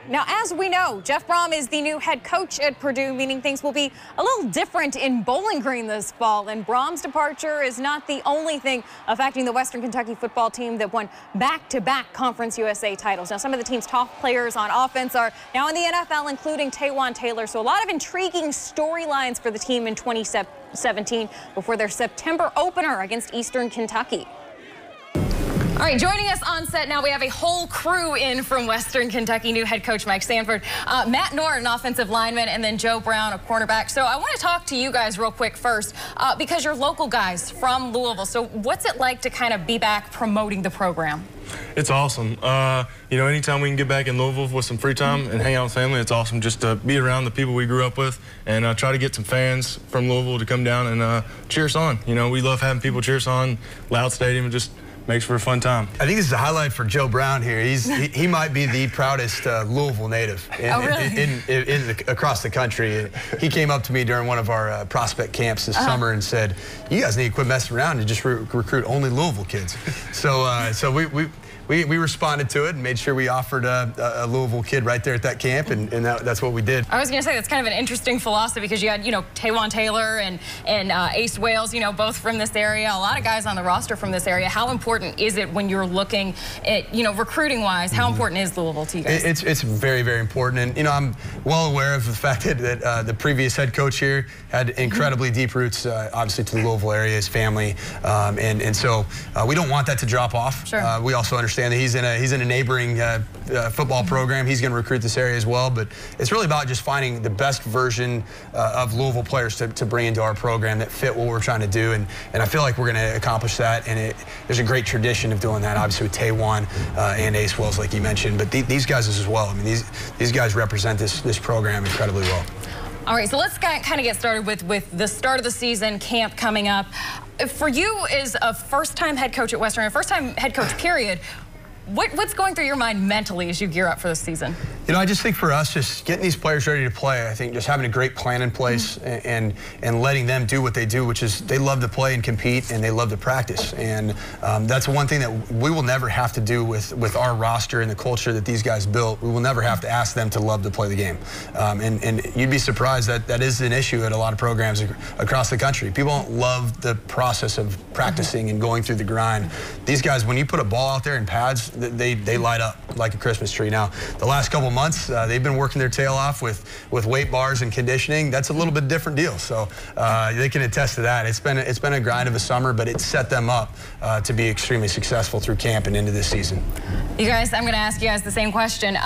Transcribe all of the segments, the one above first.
Now, as we know, Jeff Brohm is the new head coach at Purdue, meaning things will be a little different in Bowling Green this fall. And Brohm's departure is not the only thing affecting the Western Kentucky football team that won back-to-back Conference USA titles. Now, some of the team's top players on offense are now in the NFL, including Taywan Taylor. So a lot of intriguing storylines for the team in 2017 before their September opener against Eastern Kentucky. All right, joining us on set now, we have a whole crew in from Western Kentucky. New head coach Mike Sanford, Matt Norton, offensive lineman, and then Joe Brown, a cornerback. So I want to talk to you guys real quick first, because you're local guys from Louisville. So what's it like to kind of be back promoting the program? It's awesome. You know, anytime we can get back in Louisville with some free time and hang out with family, it's awesome just to be around the people we grew up with and try to get some fans from Louisville to come down and cheer us on. You know, we love having people cheer us on, loud stadium, and just makes for a fun time. I think this is a highlight for Joe Brown here. He might be the proudest Louisville native across the country. He came up to me during one of our prospect camps this summer and said, "You guys need to quit messing around and just recruit only Louisville kids." So we responded to it and made sure we offered a Louisville kid right there at that camp, and that's what we did. I was going to say that's kind of an interesting philosophy because you had, you know, Taywan Taylor and Ace Wales, you know, both from this area. A lot of guys on the roster from this area. How important is it when you're looking at, you know, recruiting-wise? How important is Louisville to you guys? It's very, very important, and you know, I'm well aware of the fact that the previous head coach here had incredibly deep roots, obviously to the Louisville area, his family, and so we don't want that to drop off. Sure. We also understand that he's in a neighboring football program. He's going to recruit this area as well, but it's really about just finding the best version of Louisville players to bring into our program that fit what we're trying to do, and I feel like we're going to accomplish that, and there's a great tradition of doing that, obviously with Taywan and Ace Wells, like you mentioned, but these guys as well. I mean, these guys represent this program incredibly well. All right, so let's kind of get started with the start of the season, camp coming up. For you as a first-time head coach at Western, a first-time head coach, period, what's going through your mind mentally as you gear up for this season? You know, I just think for us, just getting these players ready to play, I think just having a great plan in place and letting them do what they do, which is they love to play and compete and they love to practice. And that's one thing that we will never have to do with our roster and the culture that these guys built. We will never have to ask them to love to play the game. And you'd be surprised that is an issue at a lot of programs across the country. People don't love the process of practicing and going through the grind. These guys, when you put a ball out there in pads, they light up like a Christmas tree. Now, the last couple months, they've been working their tail off with weight bars and conditioning. That's a little bit different deal. So they can attest to that. It's been a grind of a summer, but it set them up to be extremely successful through camp and into this season. You guys, I'm going to ask you guys the same question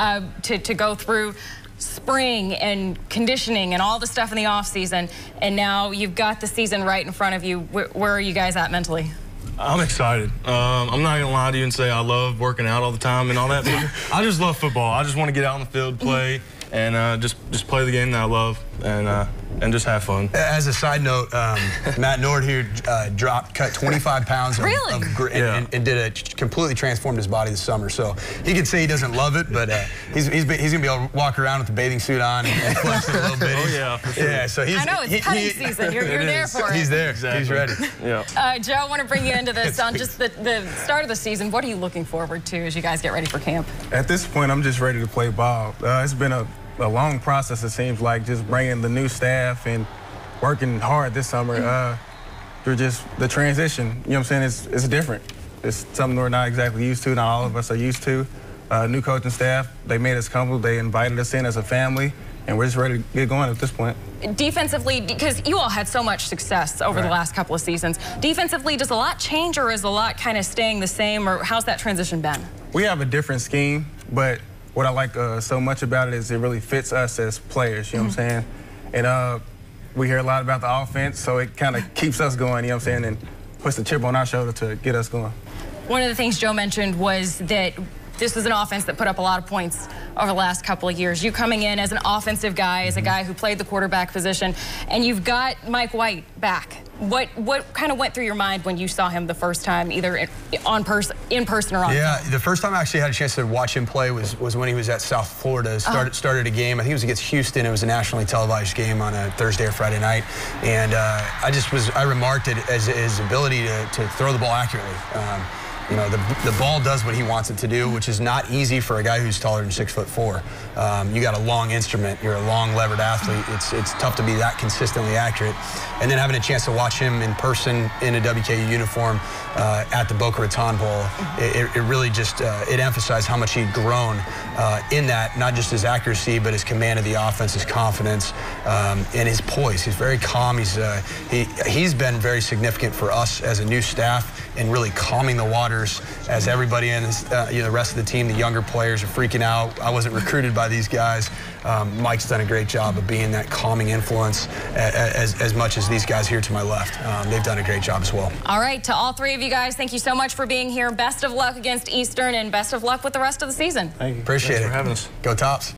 to go through spring and conditioning and all the stuff in the off season, and now you've got the season right in front of you. Where are you guys at mentally? I'm excited. I'm not gonna lie to you and say I love working out all the time and all that. I just love football. I just want to get out on the field, play, and just play the game that I love, and just have fun. As a side note, Matt Nord here cut 25 pounds and completely transformed his body this summer. So he could say he doesn't love it, but he's gonna be able to walk around with the bathing suit on and flex it a little bit. Oh yeah, for sure. Yeah, so I know it's cutting season. You're there for it. He's there. Exactly. He's ready. Yeah. Joe, I want to bring you into this on just the start of the season. What are you looking forward to as you guys get ready for camp? At this point, I'm just ready to play ball. It's been a long process, it seems like, just bringing the new staff and working hard this summer through just the transition. You know what I'm saying? It's different. It's something we're not exactly used to, not all of us are used to. New coaching staff, they made us comfortable, they invited us in as a family, and we're just ready to get going at this point. Defensively, because you all had so much success over the last couple of seasons, defensively, does a lot change or is a lot kind of staying the same, or how's that transition been? We have a different scheme, but what I like so much about it is it really fits us as players, you know what I'm saying? And we hear a lot about the offense, so it kind of keeps us going, you know what I'm saying, and puts the chip on our shoulder to get us going. One of the things Joe mentioned was that this is an offense that put up a lot of points over the last couple of years. You coming in as an offensive guy, as a guy who played the quarterback position, and you've got Mike White back. What kind of went through your mind when you saw him the first time, either in person or on? Yeah, the first time I actually had a chance to watch him play was when he was at South Florida. Started a game. I think it was against Houston. It was a nationally televised game on a Thursday or Friday night, and I remarked at his ability to throw the ball accurately. You know, the ball does what he wants it to do, which is not easy for a guy who's taller than 6'4". You got a long instrument. You're a long levered athlete. It's tough to be that consistently accurate. And then having a chance to watch him in person in a WKU uniform at the Boca Raton Bowl, it really just it emphasized how much he'd grown in that, not just his accuracy, but his command of the offense, his confidence, and his poise. He's very calm. He's been very significant for us as a new staff in really calming the waters as everybody in the rest of the team, the younger players are freaking out. I wasn't recruited by these guys. Mike's done a great job of being that calming influence as much as these guys here to my left. They've done a great job as well. All right, to all three of you guys, thank you so much for being here. Best of luck against Eastern and best of luck with the rest of the season. Thank you. Appreciate it. Thanks for having us. Go Tops.